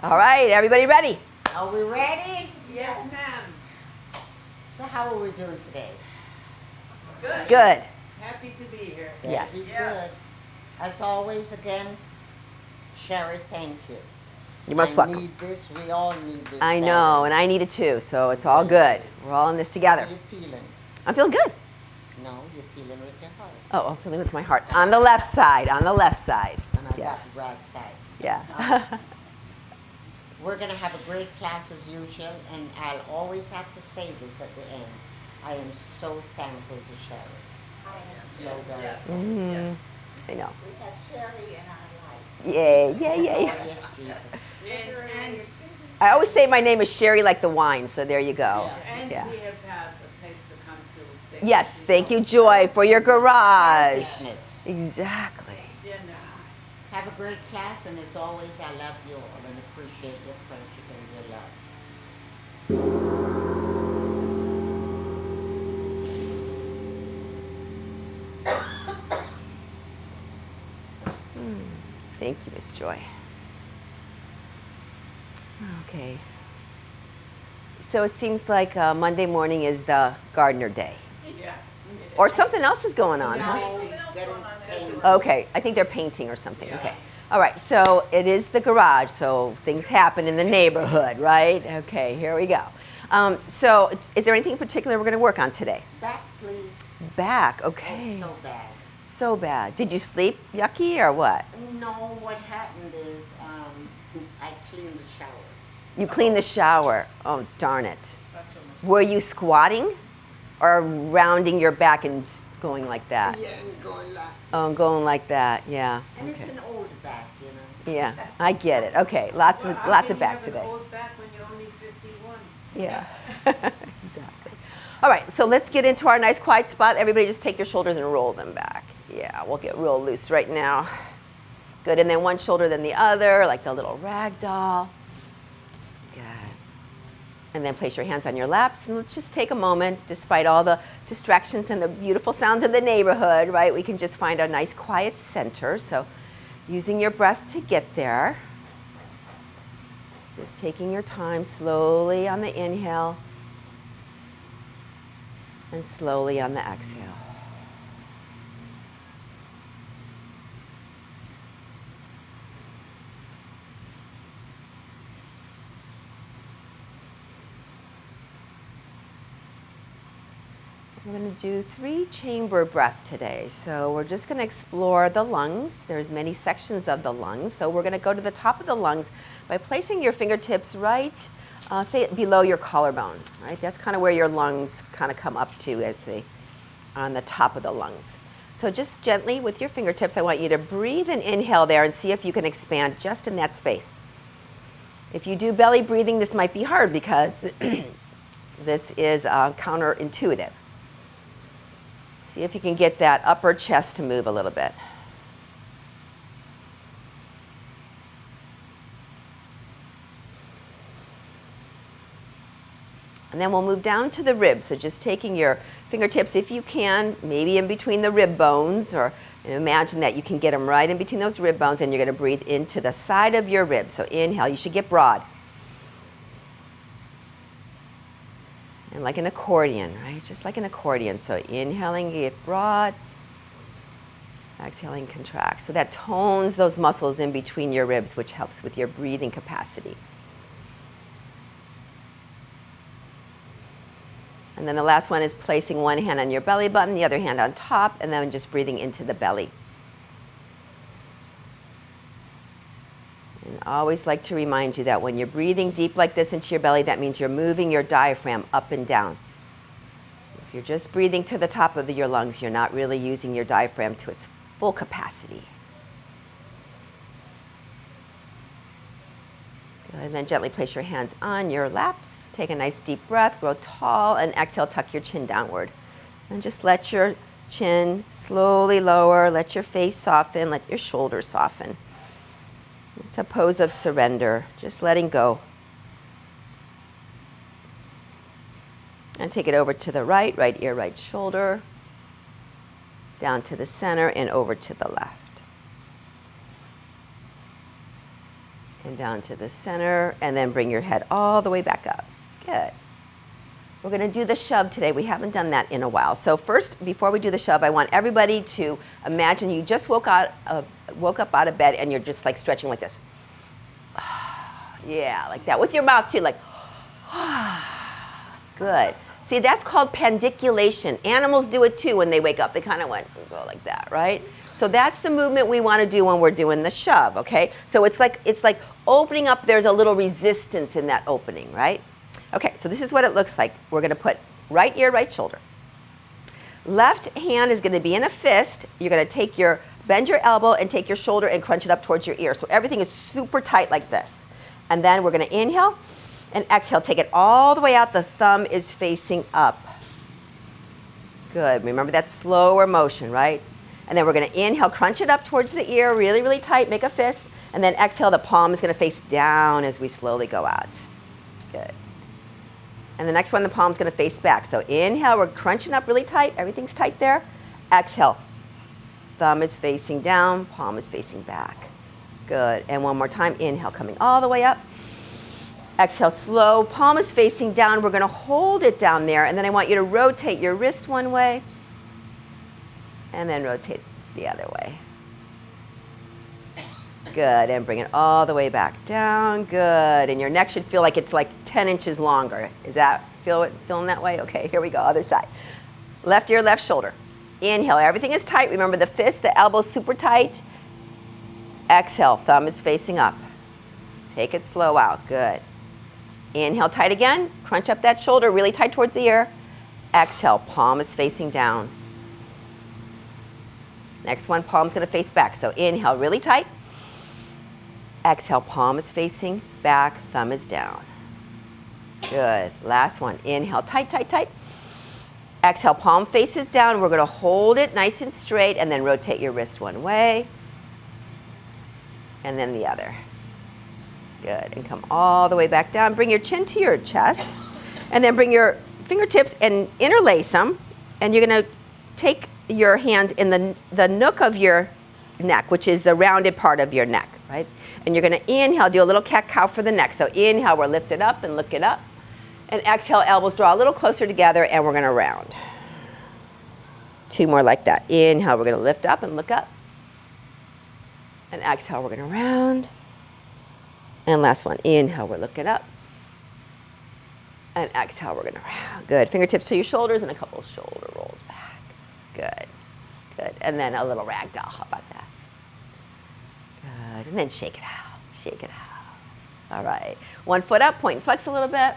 All right, everybody ready? Are we ready? Yes, ma'am. So how are we doing today? Good. Good. Happy to be here. Yes. Very Yes. good. As always, again, Sherry, thank you. You're most welcome. I need this. We all need this. I know, and I need it too, so it's all good. We're all in this together. How are you feeling? I'm feeling good. No, you're feeling with your heart. Oh, I'm feeling with my heart. On the left side, on the left side. And I got Yes. the right side. Yeah. We're going to have a great class as usual, and I'll always have to say this at the end. I am so thankful to Sherry. I am so very Yes. thankful. Yes. I know. We got Sherry in our life. Yay, yay, Oh, yay. yes, Jesus. And I always say my name is Sherry like the wine, so there you go. we have had a place to come to. Yes, thank you, Joy, for your garage. Stiffness. Exactly. Have a great class, and as always, I love you all and appreciate your friendship and your love. Thank you, Miss Joy. Okay. So it seems like Monday morning is the gardener day. Yeah. Or something else is going on, huh? Something else going on there. Okay, I think they're painting or something. Okay. All right, so it is the garage, so things happen in the neighborhood, right? Okay, here we go. So is there anything in particular we're going to work on today? Back, please. Back, Oh, okay. so bad. So bad. Did you sleep yucky or what? No, what happened is I cleaned the shower. You cleaned the shower. Oh, darn it. Were you squatting or rounding your back and going like that? Yeah, and going like. Oh, going like that, yeah. And it's Okay. an old back, you know. Yeah, I get it. Okay, lots of back today. Old back when you're only 51. Yeah, exactly. All right, so let's get into our nice quiet spot. Everybody just take your shoulders and roll them back. Yeah, we'll get real loose right now. Good, and then one shoulder, then the other, like the little rag doll. Good. And then place your hands on your laps, and let's just take a moment, despite all the distractions and the beautiful sounds of the neighborhood, right? We can just find a nice quiet center. So using your breath to get there. Just taking your time slowly on the inhale and slowly on the exhale. We're going to do 3 chamber breath today. So we're just going to explore the lungs. There's many sections of the lungs. So we're going to go to the top of the lungs by placing your fingertips right, say below your collarbone, right? That's kind of where your lungs kind of come up to as they on the top of the lungs. So just gently with your fingertips, I want you to breathe and inhale there and see if you can expand just in that space. If you do belly breathing, this might be hard because this is counterintuitive. See if you can get that upper chest to move a little bit. And then we'll move down to the ribs. So just taking your fingertips, if you can, maybe in between the rib bones, or imagine that you can get them right in between those rib bones, and you're going to breathe into the side of your ribs. So inhale, you should get broad. And like an accordion, right? Just like an accordion. So inhaling, get broad. Exhaling, contract. So that tones those muscles in between your ribs, which helps with your breathing capacity. And then the last one is placing one hand on your belly button, the other hand on top, and then just breathing into the belly. And I always like to remind you that when you're breathing deep like this into your belly, that means you're moving your diaphragm up and down. If you're just breathing to the top of your lungs, you're not really using your diaphragm to its full capacity. Good. And then gently place your hands on your laps. Take a nice deep breath, grow tall, and exhale, tuck your chin downward. And just let your chin slowly lower, let your face soften, let your shoulders soften. It's a pose of surrender, just letting go. And take it over to the right, right ear, right shoulder, down to the center, and over to the left. And down to the center, and then bring your head all the way back up. Good. We're going to do the shove today. We haven't done that in a while. So first, before we do the shove, I want everybody to imagine you just woke up out of bed and you're just like stretching like this. Yeah, like that. With your mouth too, like, good. See, that's called pandiculation. Animals do it too when they wake up. They kind of go like that, right? So that's the movement we want to do when we're doing the shove, okay? So it's like opening up, there's a little resistance in that opening, right? Okay, so this is what it looks like. We're going to put right ear, right shoulder. Left hand is going to be in a fist. You're going to bend your elbow and take your shoulder and crunch it up towards your ear. So everything is super tight like this. And then we're going to inhale and exhale. Take it all the way out. The thumb is facing up. Good. Remember that slower motion, right? And then we're going to inhale, crunch it up towards the ear, really, really tight, make a fist. And then exhale, the palm is going to face down as we slowly go out. Good. And the next one, the palm's going to face back. So inhale, we're crunching up really tight. Everything's tight there. Exhale. Thumb is facing down, palm is facing back. Good. And one more time, inhale, coming all the way up. Exhale, slow. Palm is facing down. We're going to hold it down there. And then I want you to rotate your wrist one way. And then rotate the other way. Good, and bring it all the way back down. Good, and your neck should feel like it's like 10 inches longer. Is that feeling that way? Okay, here we go, other side. Left ear, left shoulder. Inhale, everything is tight. Remember the fist, the elbow's super tight. Exhale, thumb is facing up. Take it slow out, good. Inhale, tight again. Crunch up that shoulder, really tight towards the ear. Exhale, palm is facing down. Next one, palm's going to face back. So inhale, really tight. Exhale, palm is facing back, thumb is down. Good. Last one. Inhale, tight, tight, tight. Exhale, palm faces down. We're going to hold it nice and straight and then rotate your wrist one way and then the other. Good. And come all the way back down. Bring your chin to your chest and then bring your fingertips and interlace them. And you're going to take your hands in the nook of your neck, which is the rounded part of your neck, right? And you're going to inhale, do a little cat-cow for the neck. So inhale, we're lifted up and look it up. And exhale, elbows draw a little closer together, and we're going to round. Two more like that. Inhale, we're going to lift up and look up. And exhale, we're going to round. And last one, inhale, we're looking up. And exhale, we're going to round. Good. Fingertips to your shoulders and a couple shoulder rolls back. Good. Good. And then a little rag doll. How about that? Good. And then shake it out. Shake it out. All right. One foot up, point and flex a little bit.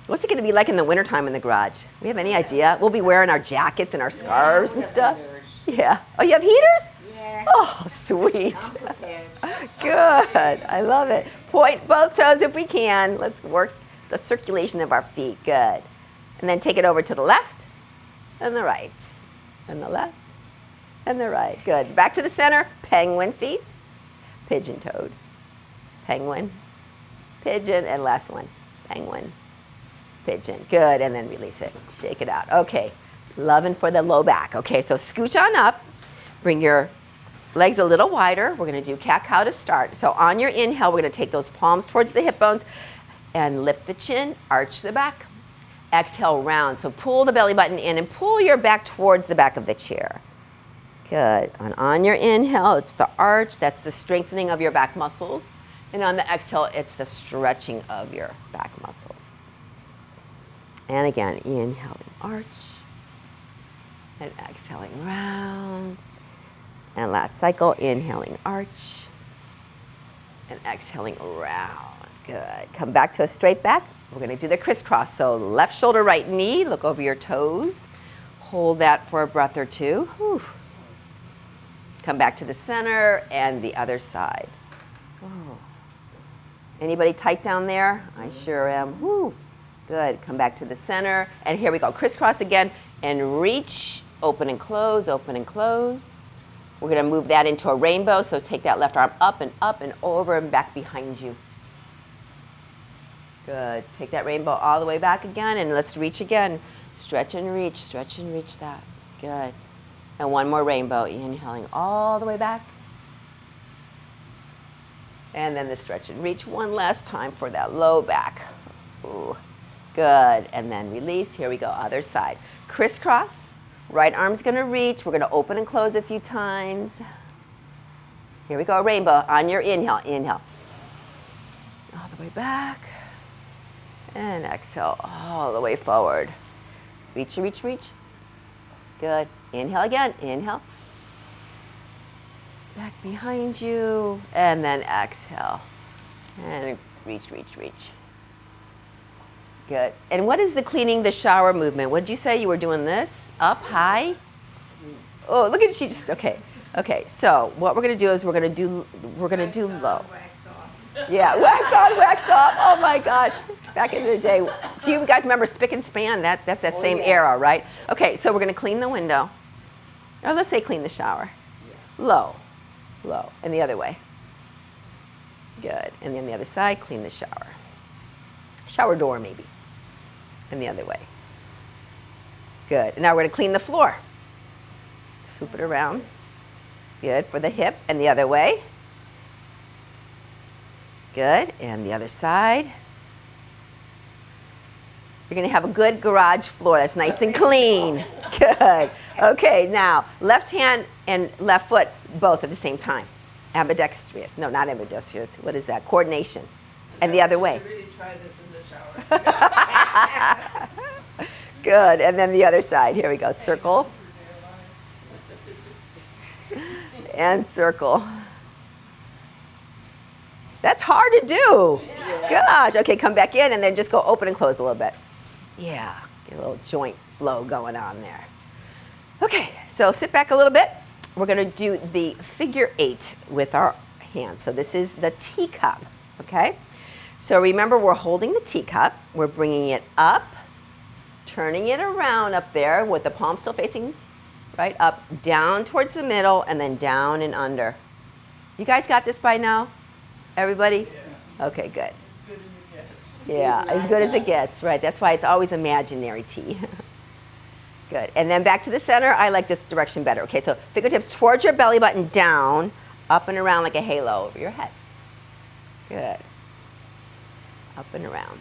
What's it going to be like in the wintertime in the garage? We have any idea? We'll be wearing our jackets and our scarves and stuff. Yeah. Oh, you have heaters? Yeah. Oh, sweet. I'm prepared. Good. I love it. Point both toes if we can. Let's work the circulation of our feet. Good. And then take it over to the left and the right. And the left and the right. Good. Back to the center. Penguin feet. Pigeon toed. Penguin. Pigeon. And last one. Penguin. Pigeon. Good. And then release it. Shake it out. Okay. Loving for the low back. Okay. So scooch on up. Bring your legs a little wider. We're going to do cat-cow to start. So on your inhale, we're going to take those palms towards the hip bones and lift the chin, arch the back. Exhale, round. So pull the belly button in and pull your back towards the back of the chair. Good. And on your inhale, it's the arch. That's the strengthening of your back muscles. And on the exhale, it's the stretching of your back muscles. And again, inhaling arch. And exhaling round. And last cycle, inhaling arch. And exhaling round. Good. Come back to a straight back. We're going to do the crisscross. So left shoulder, right knee. Look over your toes. Hold that for a breath or two. Whew. Come back to the center and the other side. Oh. Anybody tight down there? I sure am. Whew. Good. Come back to the center. And here we go. Crisscross again. And reach. Open and close. Open and close. We're going to move that into a rainbow. So take that left arm up and over and back behind you. Good. Take that rainbow all the way back again, and let's reach again. Stretch and reach that. Good. And one more rainbow. Inhaling all the way back. And then the stretch and reach one last time for that low back. Ooh, good. And then release. Here we go, other side. Crisscross. Right arm's gonna reach. We're gonna open and close a few times. Here we go, rainbow. On your inhale, inhale. All the way back. And exhale all the way forward. Reach, reach, reach. Good. Inhale again, inhale. Back behind you, and then exhale. And reach, reach, reach. Good. And what is the cleaning the shower movement? What did you say? You were doing this? Up, high? Oh, look at she just, okay. Okay, so what we're gonna do is we're gonna do low. Wax off. Yeah, wax on, wax off. Oh my gosh. Back in the day. Do you guys remember Spick and Span? That's that same era, right? Okay, so we're gonna clean the window. Or let's say clean the shower. Low. Low. And the other way. Good. And then the other side, clean the shower. Shower door, maybe. And the other way. Good. And now we're going to clean the floor. Swoop it around. Good. For the hip. And the other way. Good. And the other side. You're going to have a good garage floor that's nice and clean. Good. Okay, now left hand and left foot both at the same time. Ambidextrous. No, not ambidextrous. What is that? Coordination. And the other way. I really try this in the shower. Good. And then the other side. Here we go. Circle. And circle. That's hard to do. Gosh. Okay, come back in and then just go open and close a little bit. Yeah. Get a little joint flow going on there. Okay, so sit back a little bit. We're going to do the figure 8 with our hands. So this is the teacup, okay? So remember, we're holding the teacup. We're bringing it up, turning it around up there with the palm still facing right up, down towards the middle, and then down and under. You guys got this by now? Everybody? Yeah. Okay, good. As good as it gets. Yeah, as good as it gets, right. That's why it's always imaginary tea. Good. And then back to the center. I like this direction better. Okay, so fingertips towards your belly button, down, up and around like a halo over your head. Good. Up and around.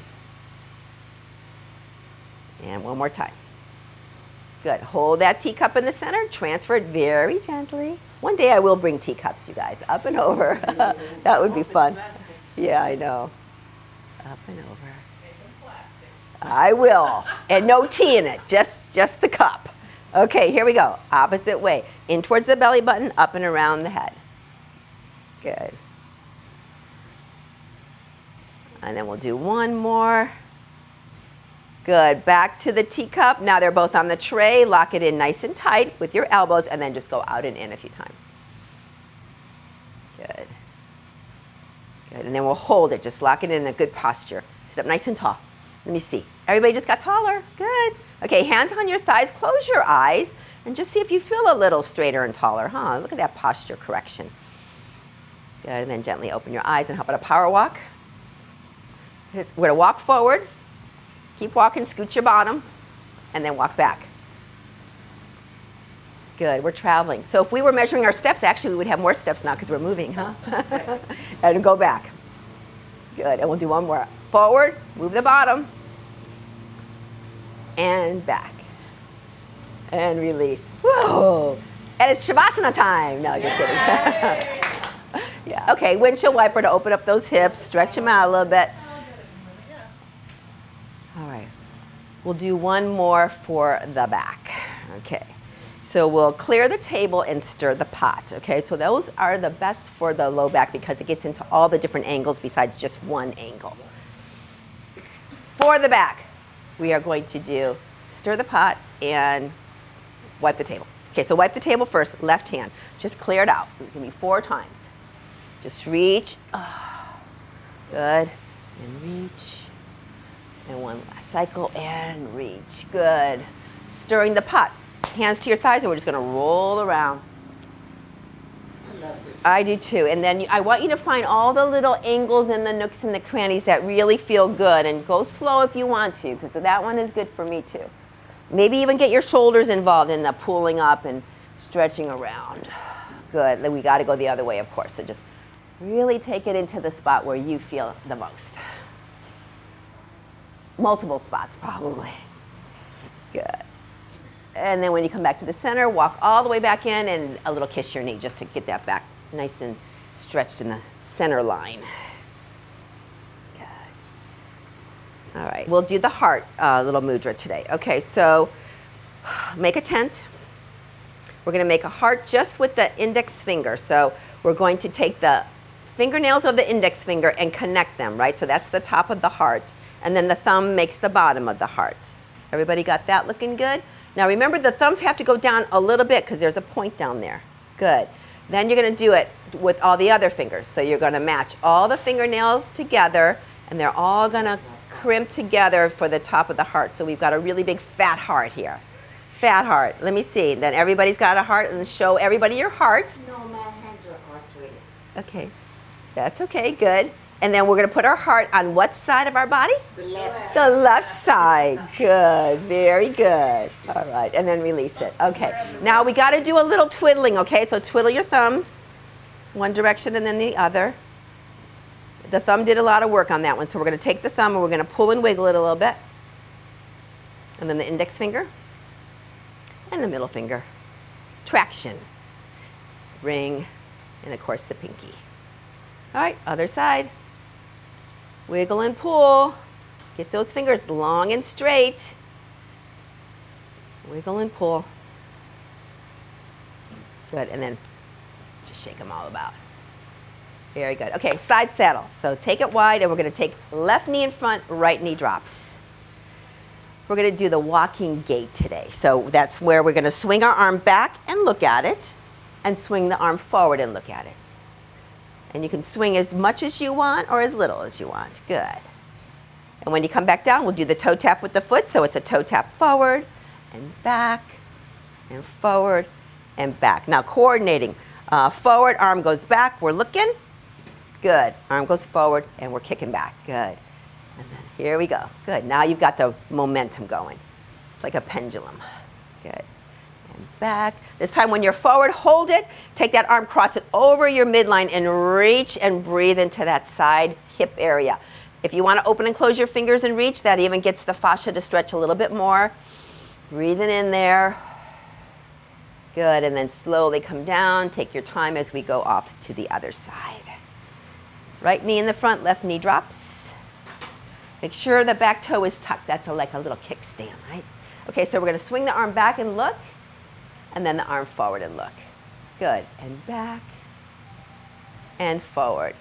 And one more time. Good. Hold that teacup in the center. Transfer it very gently. One day I will bring teacups, you guys, up and over. That would be fun. Yeah, I know. Up and over. I will. And no tea in it, just the cup. Okay, here we go. Opposite way. In towards the belly button, up and around the head. Good. And then we'll do one more. Good. Back to the teacup. Now they're both on the tray. Lock it in nice and tight with your elbows, and then just go out and in a few times. Good. Good. And then we'll hold it. Just lock it in a good posture. Sit up nice and tall. Let me see. Everybody just got taller. Good. Okay, hands on your thighs. Close your eyes and just see if you feel a little straighter and taller. Huh? Look at that posture correction. Good. And then gently open your eyes. And how about a power walk? We're going to walk forward. Keep walking. Scoot your bottom. And then walk back. Good. We're traveling. So if we were measuring our steps, actually, we would have more steps now because we're moving, huh? And go back. Good. And we'll do one more. Forward. Move the bottom. And back. And release. Whoa. And it's Shavasana time. No, just kidding. Yeah. Okay, windshield wiper to open up those hips. Stretch them out a little bit. All right. We'll do one more for the back. Okay. So we'll clear the table and stir the pot. Okay, so those are the best for the low back because it gets into all the different angles besides just one angle. For the back, we are going to do stir the pot and wipe the table. Okay, so wipe the table first, left hand. Just clear it out. Give me 4 times. Just reach. Oh, good. And reach. And one last cycle and reach. Good. Stirring the pot. Hands to your thighs, and we're just going to roll around. I love this. I do too. And then I want you to find all the little angles and the nooks and the crannies that really feel good. And go slow if you want to, because that one is good for me too. Maybe even get your shoulders involved in the pulling up and stretching around. Good. Then we got to go the other way, of course. So just Really take it into the spot where you feel the most. Multiple spots, probably. Good. And then when you come back to the center, walk all the way back in and a little kiss your knee just to get that back nice and stretched in the center line. Good. All right, we'll do the heart little mudra today. Okay, so make a tent. We're going to make a heart just with the index finger. So we're going to take the fingernails of the index finger and connect them, right? So that's the top of the heart. And then the thumb makes the bottom of the heart. Everybody got that looking good? Now remember, the thumbs have to go down a little bit because there's a point down there. Good. Then you're going to do it with all the other fingers. So you're going to match all the fingernails together, and they're all going to crimp together for the top of the heart. So we've got a really big fat heart here. Fat heart. Let me see. Then everybody's got a heart, and show everybody your heart. No, my hands are arthritic. Okay. That's okay. Good. And then we're going to put our heart on what side of our body? The left. The left side. Good. Very good. All right. And then release it. Okay. Now we got to do a little twiddling, okay? So twiddle your thumbs one direction and then the other. The thumb did a lot of work on that one. So we're going to take the thumb and we're going to pull and wiggle it a little bit. And then the index finger and the middle finger. Traction. Ring. And of course the pinky. All right. Other side. Wiggle and pull. Get those fingers long and straight. Wiggle and pull. Good, and then just shake them all about. Very good. Okay, side saddle. So take it wide, and we're going to take left knee in front, right knee drops. We're going to do the walking gait today. So that's where we're going to swing our arm back and look at it, and swing the arm forward and look at it. And you can swing as much as you want or as little as you want. Good. And when you come back down, we'll do the toe tap with the foot. So it's a toe tap forward and back and forward and back. Now coordinating. Forward, arm goes back. We're looking. Good. Arm goes forward and we're kicking back. Good. And then here we go. Good. Now you've got the momentum going. It's like a pendulum. Good. Back. This time when you're forward, hold it. Take that arm, cross it over your midline, and reach and breathe into that side hip area. If you want to open and close your fingers and reach, that even gets the fascia to stretch a little bit more. Breathing in there. Good. And then slowly come down. Take your time as we go off to the other side. Right knee in the front, left knee drops. Make sure the back toe is tucked. That's like a little kickstand, right? Okay, so we're going to swing the arm back and look. And then the arm forward and look. Good. And back and forward.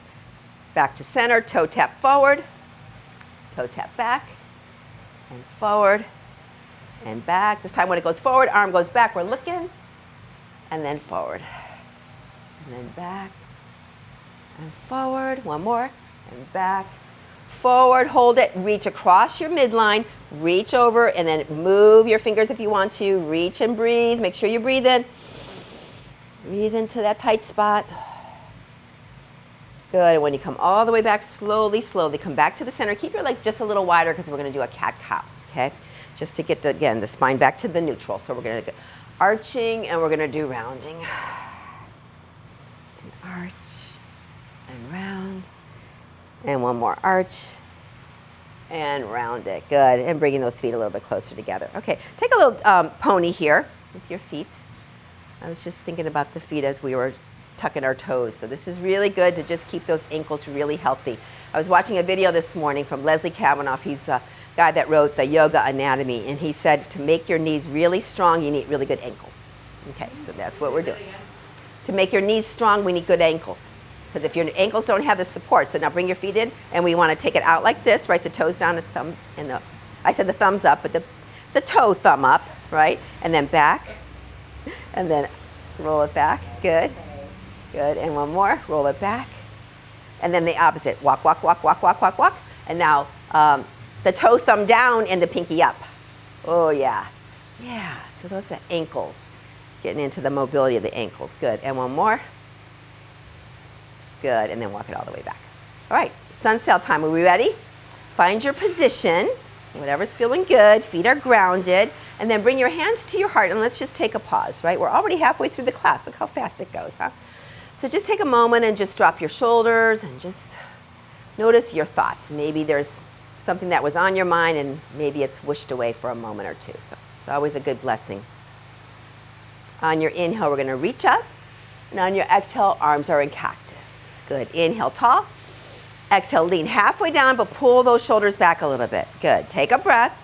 Back to center, toe tap forward, toe tap back, and forward, and back. This time when it goes forward, arm goes back, we're looking, and then forward. And then back, and forward. One more, and back, forward, hold it, reach across your midline, reach over, and then move your fingers if you want to. Reach and breathe. Make sure you breathe in. Breathe into that tight spot. Good. And when you come all the way back, slowly, slowly come back to the center. Keep your legs just a little wider because we're going to do a cat-cow, okay? Just to get, again, the spine back to the neutral. So we're going to go arching, and we're going to do rounding. And arch, and round. And one more arch. And round it. Good. And bringing those feet a little bit closer together. Okay. Take a little pony here with your feet. I was just thinking about the feet as we were tucking our toes. So this is really good to just keep those ankles really healthy. I was watching a video this morning from Leslie Kavanaugh. He's a guy that wrote the Yoga Anatomy. And he said to make your knees really strong, you need really good ankles. Okay. So that's what we're doing. To make your knees strong, we need good ankles. Because if your ankles don't have the support, so now bring your feet in, and we want to take it out like this, right? The toes down, the thumb, and I said the thumbs up, but the toe thumb up, right? And then back, and then roll it back. Good, good. And one more, roll it back, and then the opposite. Walk, walk, walk, walk, walk, walk, walk. And now the toe thumb down and the pinky up. Oh yeah, yeah. So those are ankles, getting into the mobility of the ankles. Good. And one more. Good, and then walk it all the way back. All right, sun sail time. Are we ready? Find your position, whatever's feeling good. Feet are grounded. And then bring your hands to your heart, and let's just take a pause, right? We're already halfway through the class. Look how fast it goes, huh? So just take a moment and just drop your shoulders and just notice your thoughts. Maybe there's something that was on your mind and maybe it's whooshed away for a moment or two. So it's always a good blessing. On your inhale, we're going to reach up. And on your exhale, arms are in cactus. Good. Inhale, tall. Exhale, lean halfway down, but pull those shoulders back a little bit. Good. Take a breath.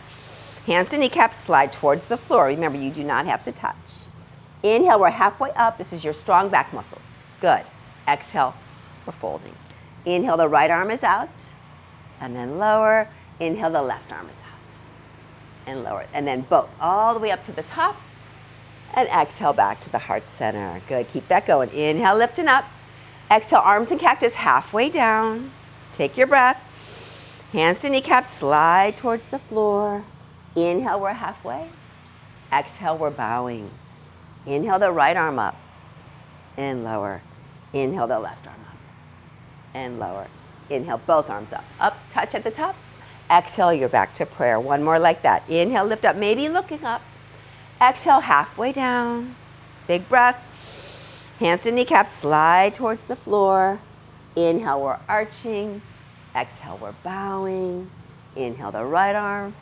Hands to kneecaps, slide towards the floor. Remember, you do not have to touch. Inhale, we're halfway up. This is your strong back muscles. Good. Exhale, we're folding. Inhale, the right arm is out. And then lower. Inhale, the left arm is out. And lower. And then both, all the way up to the top. And exhale back to the heart center. Good. Keep that going. Inhale, lifting up. Exhale, arms in cactus, halfway down. Take your breath. Hands to kneecaps, slide towards the floor. Inhale, we're halfway. Exhale, we're bowing. Inhale, the right arm up and lower. Inhale, the left arm up and lower. Inhale, both arms up. Up, touch at the top. Exhale, you're back to prayer. One more like that. Inhale, lift up, maybe looking up. Exhale, halfway down. Big breath. Hands to kneecaps, slide towards the floor. Inhale, we're arching. Exhale, we're bowing. Inhale, the right arm,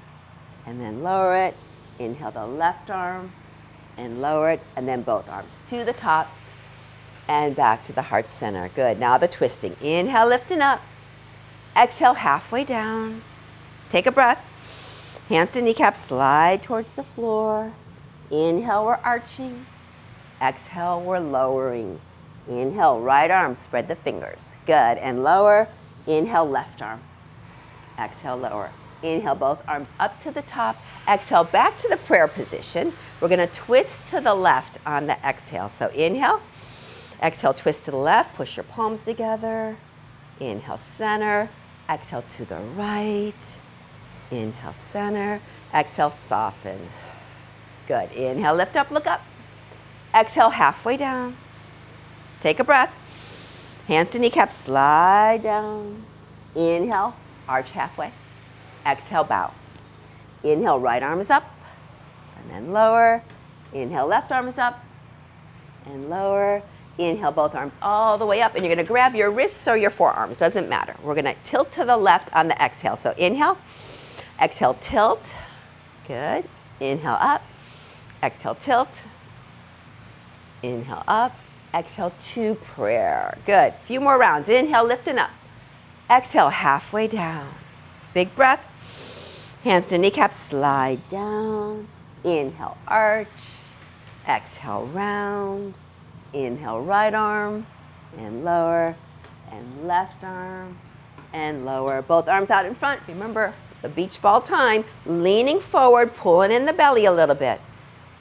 and then lower it. Inhale, the left arm, and lower it, and then both arms to the top and back to the heart center. Good. Now the twisting. Inhale, lifting up. Exhale, halfway down. Take a breath. Hands to kneecaps, slide towards the floor. Inhale, we're arching. Exhale, we're lowering. Inhale, right arm, spread the fingers. Good. And lower. Inhale, left arm. Exhale, lower. Inhale, both arms up to the top. Exhale, back to the prayer position. We're going to twist to the left on the exhale. So inhale. Exhale, twist to the left. Push your palms together. Inhale, center. Exhale to the right. Inhale, center. Exhale, soften. Good. Inhale, lift up, look up. Exhale, halfway down. Take a breath. Hands to kneecaps, slide down. Inhale, arch halfway. Exhale, bow. Inhale, right arm is up, and then lower. Inhale, left arm is up, and lower. Inhale, both arms all the way up, and you're going to grab your wrists or your forearms, doesn't matter. We're going to tilt to the left on the exhale. So inhale, exhale, tilt. Good. Inhale, up. Exhale, tilt. Inhale, up. Exhale to prayer. Good. A few more rounds. Inhale, lifting up. Exhale, halfway down. Big breath. Hands to kneecaps, slide down. Inhale, arch. Exhale, round. Inhale, right arm and lower, and left arm and lower. Both arms out in front. Remember the beach ball time. Leaning forward, pulling in the belly a little bit.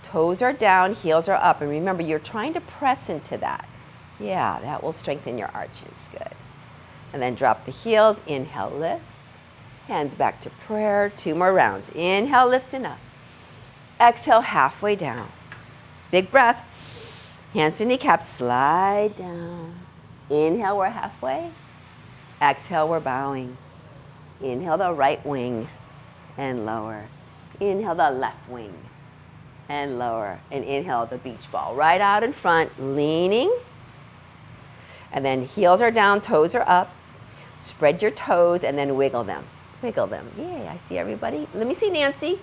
Toes are down, heels are up. And remember, you're trying to press into that. Yeah, that will strengthen your arches. Good. And then drop the heels. Inhale, lift. Hands back to prayer. 2 more rounds. Inhale, lifting up. Exhale, halfway down. Big breath. Hands to kneecaps, slide down. Inhale, we're halfway. Exhale, we're bowing. Inhale, the right wing and lower. Inhale, the left wing and lower. And inhale, the beach ball. Right out in front, leaning. And then heels are down, toes are up. Spread your toes and then wiggle them. Wiggle them. Yay, I see everybody. Let me see Nancy.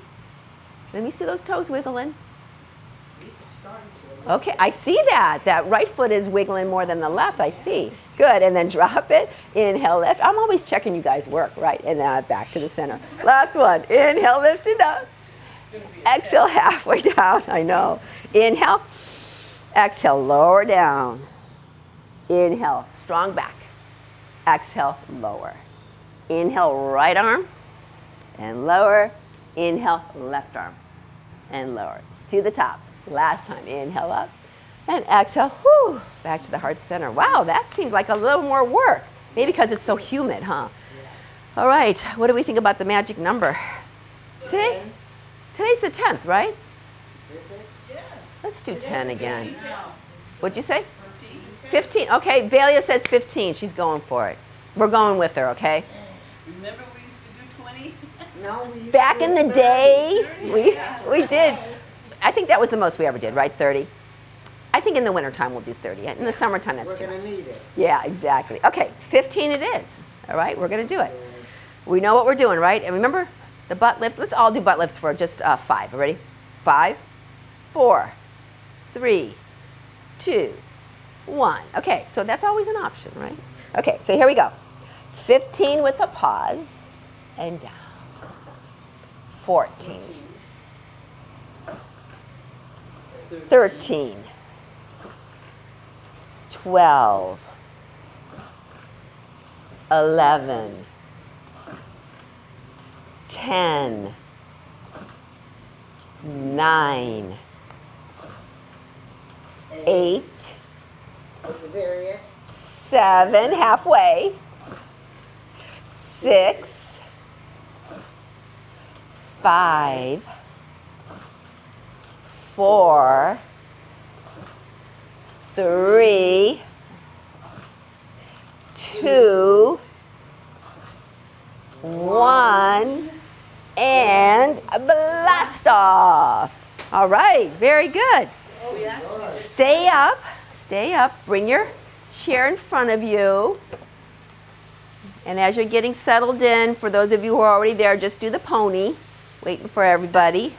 Let me see those toes wiggling. Okay, I see that. That right foot is wiggling more than the left, I see. Good, and then drop it. Inhale, lift. I'm always checking you guys' work, right? And then back to the center. Last one. Inhale, lift it up. Exhale, halfway down. I know. Inhale. Exhale, lower down. Inhale, strong back. Exhale, lower. Inhale, right arm and lower. Inhale, left arm and lower. To the top. Last time. Inhale up and exhale. Whew, back to the heart center. Wow, that seemed like a little more work. Maybe because it's so humid, huh? All right, what do we think about the magic number? Today's the 10th, right? Yeah. Let's do 10 again. What'd you say? 15. Okay, Valia says 15. She's going for it. We're going with her, okay? Remember we used to do 20? No, we used Back to in the 30, day, 30, we did. I think that was the most we ever did, right? 30. I think in the wintertime we'll do 30. In the summertime, that's too much. We're going to need it. Yeah, exactly. Okay, 15 it is. All right, we're going to do it. We know what we're doing, right? And remember, the butt lifts. Let's all do butt lifts for just 5. Ready? 5, 4, 3, 2, 1. Okay, so that's always an option, right? Okay, so here we go. 15 with a pause and down. 14. 13. 12. 11. 10. 9. 8. Are you there yet? 7, halfway. 6. 5. 4. 3. 2. 1. And blast off. All right, very good. Stay up, stay up. Bring your chair in front of you. And as you're getting settled in, for those of you who are already there, just do the pony, waiting for everybody.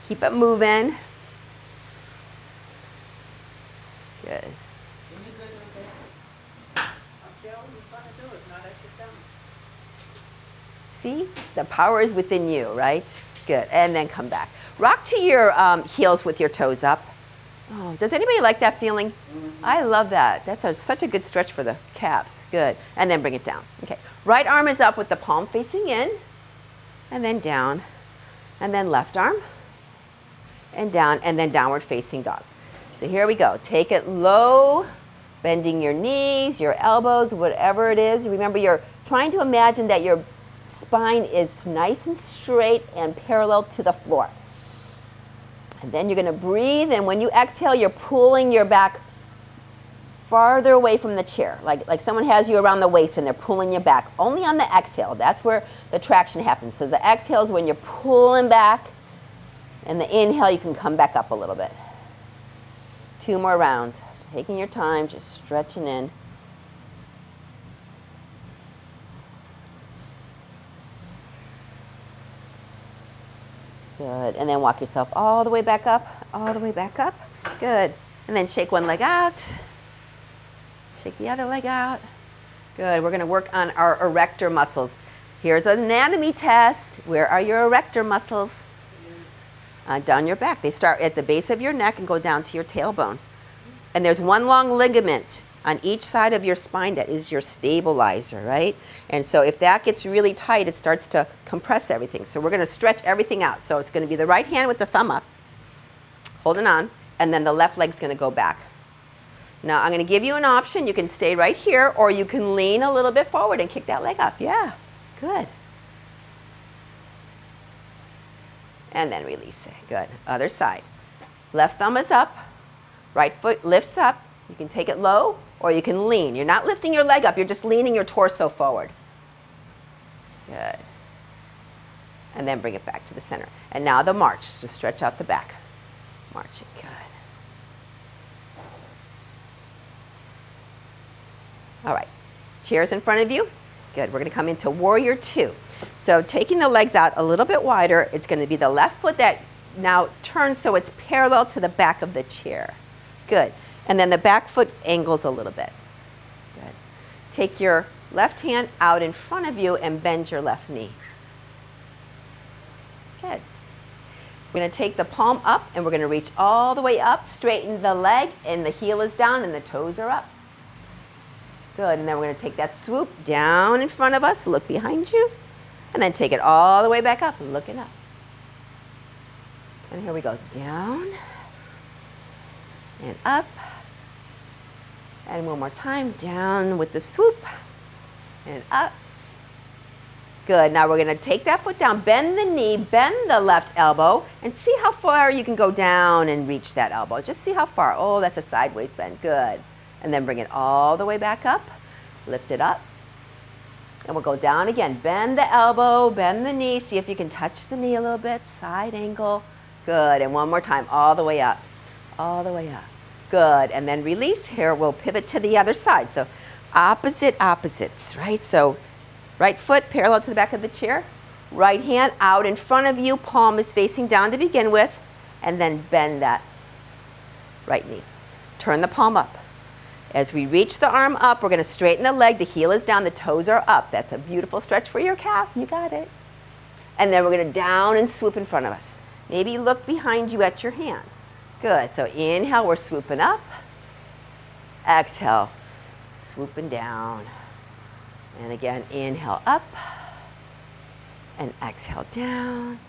Keep it moving. Good. You good with this? I'll see how we're going to do it. If not, I sit down. See, the power is within you, right? Good, and then come back. Rock to your heels with your toes up. Oh, does anybody like that feeling? I love that. That's such a good stretch for the calves. Good, and then bring it down. Okay, right arm is up with the palm facing in, and then down, and then left arm, and down, and then downward facing dog. So here we go. Take it low, bending your knees, your elbows, whatever it is. Remember, you're trying to imagine that your spine is nice and straight and parallel to the floor. And then you're going to breathe, and when you exhale, you're pulling your back farther away from the chair, like someone has you around the waist and they're pulling you back. Only on the exhale, that's where the traction happens. So the exhale is when you're pulling back, and the inhale, you can come back up a little bit. 2 more rounds. Taking your time, just stretching in. Good, and then walk yourself all the way back up, all the way back up. Good, and then shake one leg out. Shake the other leg out. Good, we're gonna work on our erector muscles. Here's an anatomy test. Where are your erector muscles? Down your back. They start at the base of your neck and go down to your tailbone. And there's one long ligament on each side of your spine that is your stabilizer, right? And so if that gets really tight, it starts to compress everything. So we're going to stretch everything out. So it's going to be the right hand with the thumb up, holding on, and then the left leg's going to go back. Now I'm going to give you an option. You can stay right here, or you can lean a little bit forward and kick that leg up. Yeah, good. And then release it. Good. Other side. Left thumb is up. Right foot lifts up. You can take it low, or you can lean. You're not lifting your leg up. You're just leaning your torso forward. Good. And then bring it back to the center. And now the march. Just stretch out the back. Marching. Good. All right. Chairs in front of you. Good. We're going to come into warrior 2. So taking the legs out a little bit wider, it's going to be the left foot that now turns so it's parallel to the back of the chair. Good. And then the back foot angles a little bit. Good. Take your left hand out in front of you and bend your left knee. Good. We're going to take the palm up and we're going to reach all the way up, straighten the leg, and the heel is down and the toes are up. Good. And then we're going to take that swoop down in front of us, look behind you, and then take it all the way back up, looking up. And here we go, down and up. And one more time, down with the swoop and up. Good, now we're gonna take that foot down, bend the knee, bend the left elbow, and see how far you can go down and reach that elbow. Just see how far. Oh, that's a sideways bend, good. And then bring it all the way back up, lift it up. And we'll go down again, bend the elbow, bend the knee, see if you can touch the knee a little bit, side angle. Good, and one more time, all the way up, all the way up. Good, and then release. Here, we'll pivot to the other side. So opposites, right? So right foot parallel to the back of the chair. Right hand out in front of you, palm is facing down to begin with, and then bend that right knee. Turn the palm up. As we reach the arm up, we're going to straighten the leg. The heel is down, the toes are up. That's a beautiful stretch for your calf. You got it. And then we're going to down and swoop in front of us. Maybe look behind you at your hand. Good. So inhale, we're swooping up. Exhale, swooping down. And again, inhale up. And exhale down.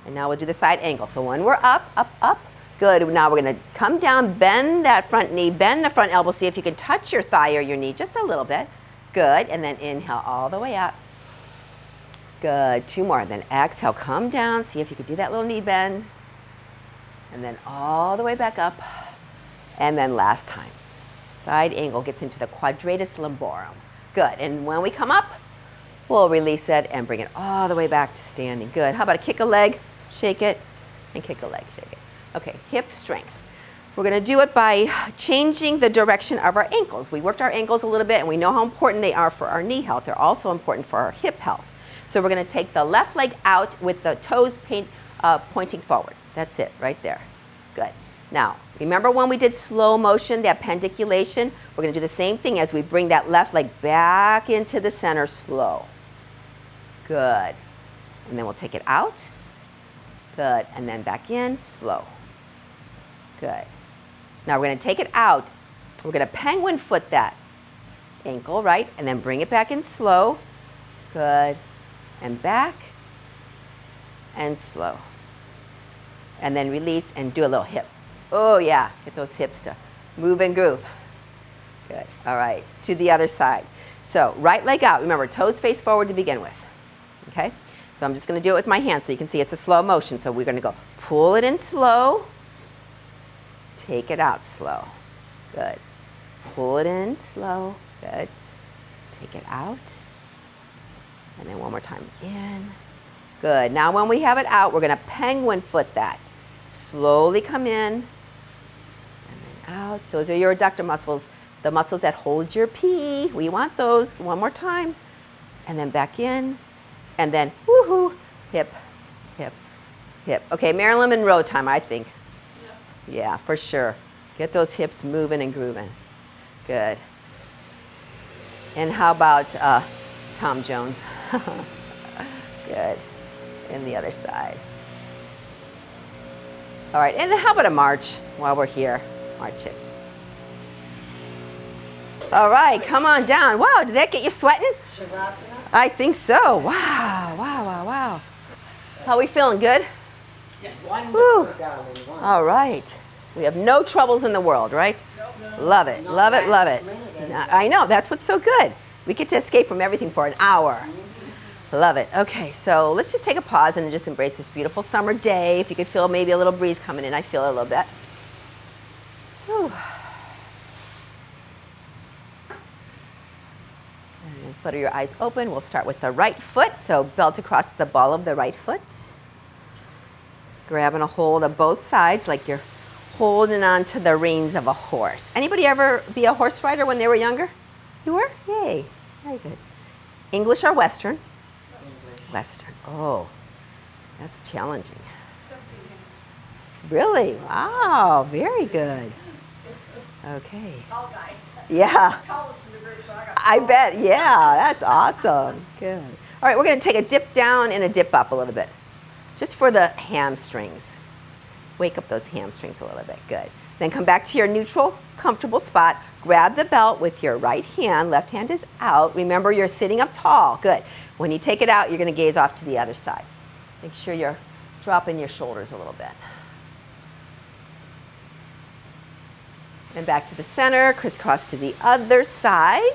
And now we'll do the side angle. So when we're up, up. Good. Now we're going to come down, bend that front knee, bend the front elbow. See if you can touch your thigh or your knee just a little bit. Good. And then inhale all the way up. Good. 2 more. Then exhale, come down. See if you can do that little knee bend. And then all the way back up. And then last time. Side angle gets into the quadratus lumborum. Good. And when we come up, we'll release it and bring it all the way back to standing. Good. How about a kick a leg, shake it, and kick a leg, shake it. Okay, hip strength. We're going to do it by changing the direction of our ankles. We worked our ankles a little bit, and we know how important they are for our knee health. They're also important for our hip health. So we're going to take the left leg out with the toes pointing forward. That's it, right there. Good. Now, remember when we did slow motion, that pendiculation? We're going to do the same thing as we bring that left leg back into the center slow. Good. And then we'll take it out. Good. And then back in, slow. Good. Now we're going to take it out. We're going to penguin foot that ankle, right? And then bring it back in slow. Good. And back. And slow. And then release and do a little hip. Oh yeah, get those hips to move and groove. Good. All right, to the other side. So right leg out. Remember, toes face forward to begin with. Okay? So I'm just going to do it with my hands so you can see it's a slow motion. So we're going to go pull it in slow. Take it out slow. Good. Pull it in slow. Good. Take it out. And then one more time. In. Good. Now when we have it out, we're going to penguin foot that. Slowly come in. And then out. Those are your adductor muscles. The muscles that hold your pee. We want those. One more time. And then back in. And then, woohoo, hip, hip, hip. Okay, Marilyn Monroe time, I think. Yeah, for sure. Get those hips moving and grooving. Good. And how about Tom Jones? Good. And the other side. All right, and then how about a march while we're here? March it. All right, come on down. Wow, did that get you sweating? Shavasana? I think so. Wow, wow, wow, wow. How are we feeling? Good? Yes. Wonderful, darling. Wonderful. All right. We have no troubles in the world, right? No. Love it, Not love it, love it. last minute, I know, that's what's so good. We get to escape from everything for an hour. Love it. Okay, so let's just take a pause and just embrace this beautiful summer day. If you could feel maybe a little breeze coming in, I feel it a little bit. Whew. And then flutter your eyes open. We'll start with the right foot, so belt across the ball of the right foot. Grabbing a hold of both sides like you're holding on to the reins of a horse. Anybody ever be a horse rider when they were younger? You were? Yay. Very good. English or Western? Western. Oh, that's challenging. Really? Wow, very good. Okay. Tall guy. Yeah. Tallest in the group, so I got I bet. Yeah, that's awesome. Good. All right, we're going to take a dip down and a dip up a little bit, just for the hamstrings. Wake up those hamstrings a little bit. Good. Then come back to your neutral, comfortable spot. Grab the belt with your right hand. Left hand is out. Remember, you're sitting up tall. Good. When you take it out, you're going to gaze off to the other side. Make sure you're dropping your shoulders a little bit. And back to the center. Crisscross to the other side.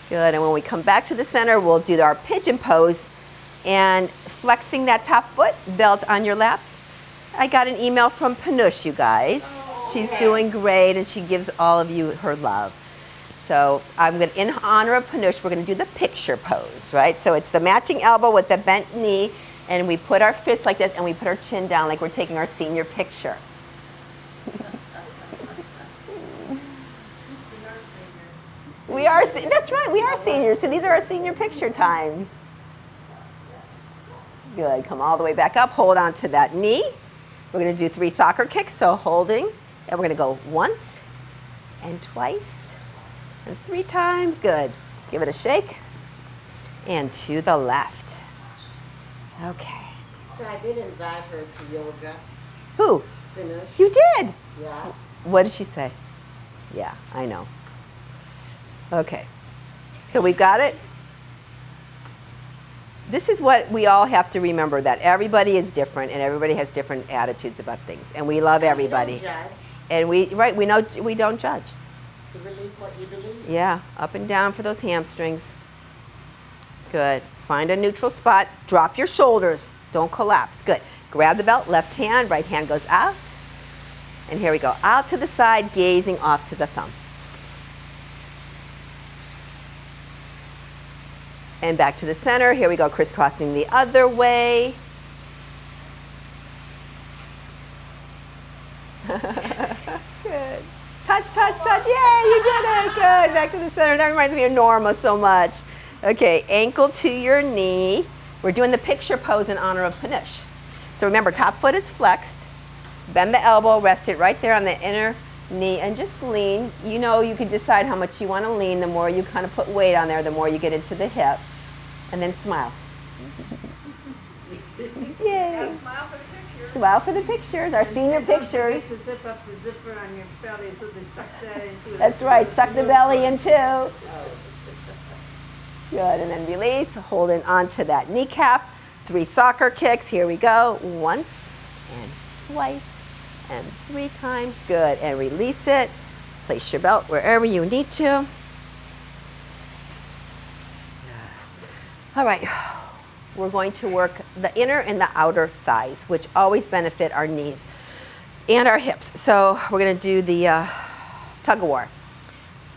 Good. And when we come back to the center, we'll do our pigeon pose. And flexing that top foot, belt on your lap. I got an email from Panush, you guys. She's doing great, and she gives all of you her love. So I'm going to, in honor of Panush, we're going to do the picture pose, right? So it's the matching elbow with the bent knee. And we put our fists like this, and we put our chin down like we're taking our senior picture. We are, that's right, we are seniors, so these are our senior picture time. Good, come all the way back up, hold on to that knee. We're gonna do 3 soccer kicks, so holding, and we're gonna go once, and twice, and 3 times, good. Give it a shake, and to the left. Okay. So I did invite her to yoga. Who? Finish. You did? Yeah. What did she say? Yeah, I know. Okay, so we got it. This is what we all have to remember, that everybody is different and everybody has different attitudes about things, and we love everybody. We don't judge. And we know we don't judge. You believe what you believe. Yeah, up and down for those hamstrings. Good. Find a neutral spot. Drop your shoulders. Don't collapse. Good. Grab the belt. Left hand. Right hand goes out. And here we go. Out to the side, gazing off to the thumb. And back to the center. Here we go, crisscrossing the other way. Good. Touch, touch, touch. Yay, you did it. Good. Back to the center. That reminds me of Norma so much. Okay, ankle to your knee. We're doing the picture pose in honor of Panish. So remember, top foot is flexed. Bend the elbow, rest it right there on the inner knee, and just lean. You know, you can decide how much you want to lean. The more you kind of put weight on there, the more you get into the hip. And then smile. Yay. Smile for the picture. Smile for the pictures, our senior pictures. To zip up the zipper on your belly so they suck that into it. That's right, suck the belly in too. Good, and then release, holding onto that kneecap. 3 soccer kicks, here we go. Once, and twice, and 3 times. Good, and release it. Place your belt wherever you need to. All right, we're going to work the inner and the outer thighs, which always benefit our knees and our hips. So we're gonna do the tug of war.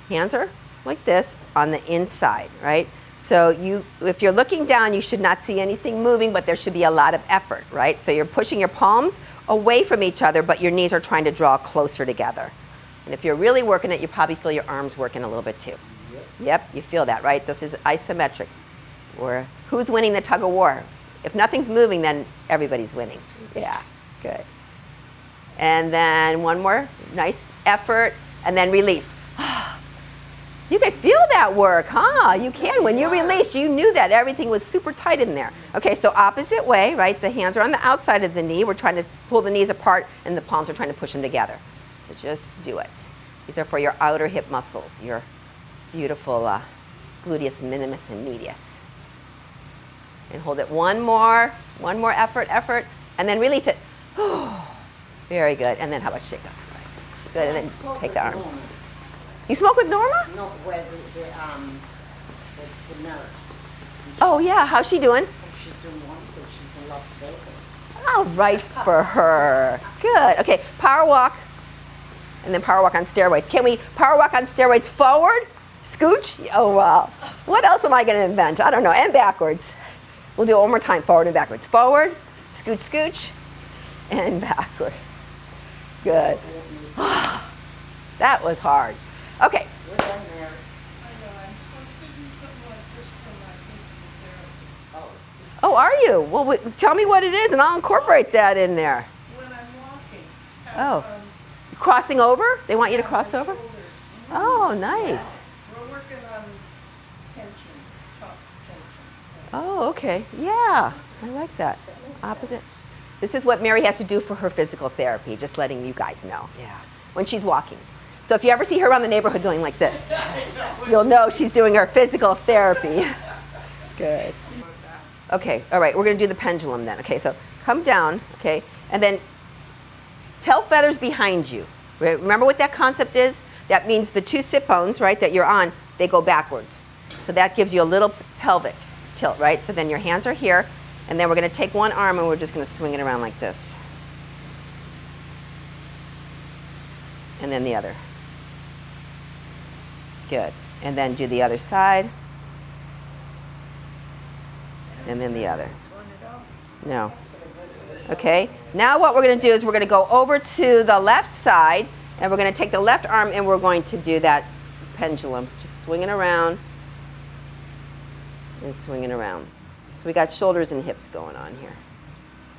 Hands are like this on the inside, right? So if you're looking down, you should not see anything moving, but there should be a lot of effort, right? So you're pushing your palms away from each other, but your knees are trying to draw closer together. And if you're really working it, you probably feel your arms working a little bit too. Yep, you feel that, right? This is isometric. Or who's winning the tug of war? If nothing's moving, then everybody's winning. Yeah, good. And then one more, nice effort, and then release. You could feel that work, huh? You can. When you released, you knew that everything was super tight in there. Okay, so opposite way, right? The hands are on the outside of the knee. We're trying to pull the knees apart, and the palms are trying to push them together. So just do it. These are for your outer hip muscles, your beautiful gluteus minimus and medius. And hold it one more effort, and then release it. Very good. And then how about shake up your legs? Good, and then take the arms. You smoke with Norma? No, where the nurse. Oh yeah, how's she doing? She's doing wonderful. She's in Las Vegas. All right for her. Good. Okay, power walk, and then power walk on steroids. Can we power walk on steroids forward? Scooch? Oh wow. What else am I going to invent? I don't know. And backwards. We'll do it one more time, forward and backwards. Forward, scooch, scooch, and backwards. Good. That was hard. Okay. We're done there. I know, I'm supposed to do something like this for my physical therapy. Oh. Oh, are you? Well, tell me what it is, and I'll incorporate that in there. When I'm walking. Oh. Crossing over? They want you to cross over? Shoulders. Oh, nice. We're working on tension, top tension. Oh, okay. Yeah, I like that. Opposite. This is what Mary has to do for her physical therapy, just letting you guys know. Yeah. When she's walking. So if you ever see her around the neighborhood going like this, you'll know she's doing her physical therapy. Good. Okay, all right, we're going to do the pendulum then. Okay, so come down, okay, and then tail feathers behind you. Remember what that concept is? That means the 2 sit bones, right, that you're on, they go backwards. So that gives you a little pelvic tilt, right? So then your hands are here, and then we're going to take one arm and we're just going to swing it around like this. And then the other. Good. And then do the other side. And then the other. No. Okay, now what we're going to do is we're going to go over to the left side, and we're going to take the left arm and we're going to do that pendulum. Just swinging around and swinging around. So we got shoulders and hips going on here.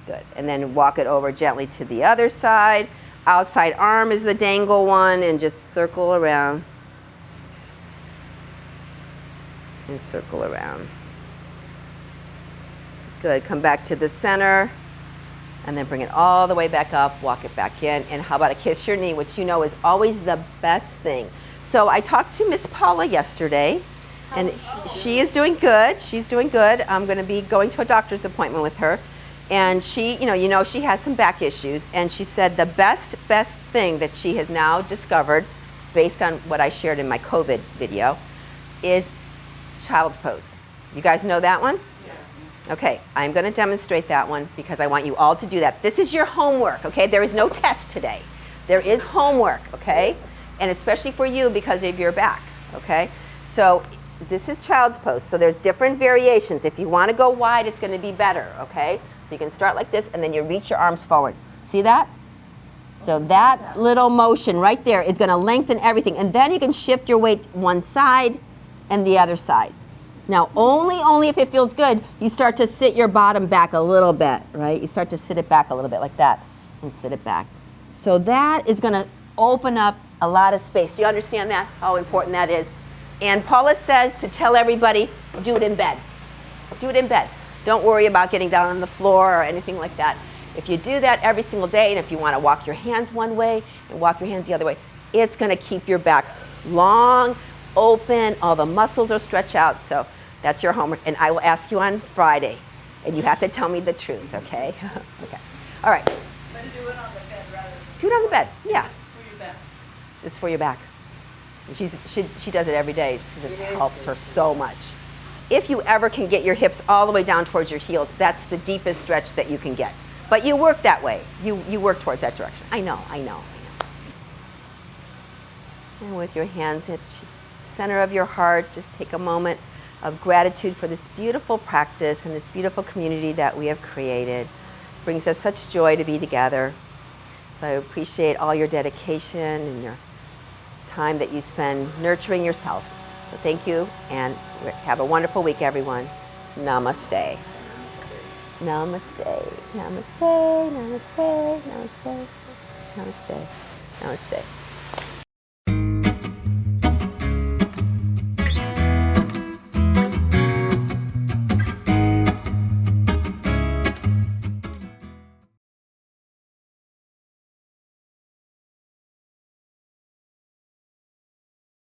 Good. And then walk it over gently to the other side. Outside arm is the dangle one, and just circle around. And circle around. Good. Come back to the center. And then bring it all the way back up, walk it back in. And how about a kiss your knee, which you know is always the best thing. So I talked to Miss Paula yesterday, and she is doing good. She's doing good. I'm going to be going to a doctor's appointment with her. And she, you know, she has some back issues. And she said the best thing that she has now discovered, based on what I shared in my COVID video, is child's pose. You guys know that one? Okay, I'm going to demonstrate that one because I want you all to do that. This is your homework, okay? There is no test today. There is homework, okay? And especially for you because of your back, okay? So this is child's pose. So there's different variations. If you want to go wide, it's going to be better, okay? So you can start like this, and then you reach your arms forward. See that? So that little motion right there is going to lengthen everything. And then you can shift your weight one side and the other side. Now, only if it feels good, you start to sit your bottom back a little bit, right? You start to sit it back a little bit like that and sit it back. So that is going to open up a lot of space. Do you understand that, how important that is? And Paula says to tell everybody, do it in bed. Do it in bed. Don't worry about getting down on the floor or anything like that. If you do that every single day, and if you want to walk your hands one way and walk your hands the other way, it's going to keep your back long, open, all the muscles are stretched out. So that's your homework, and I will ask you on Friday, and you have to tell me the truth, okay? Okay. All right. But do it on the bed rather. Do it on the bed. Yeah. Just for your back. Just for your back. And she does it every day. It helps her so much. If you ever can get your hips all the way down towards your heels, that's the deepest stretch that you can get. But you work that way. You work towards that direction. I know. And with your hands at the center of your heart, just take a moment of gratitude for this beautiful practice and this beautiful community that we have created. It brings us such joy to be together. So I appreciate all your dedication and your time that you spend nurturing yourself. So thank you, and have a wonderful week, everyone. Namaste. Namaste. Namaste. Namaste. Namaste. Namaste. Namaste.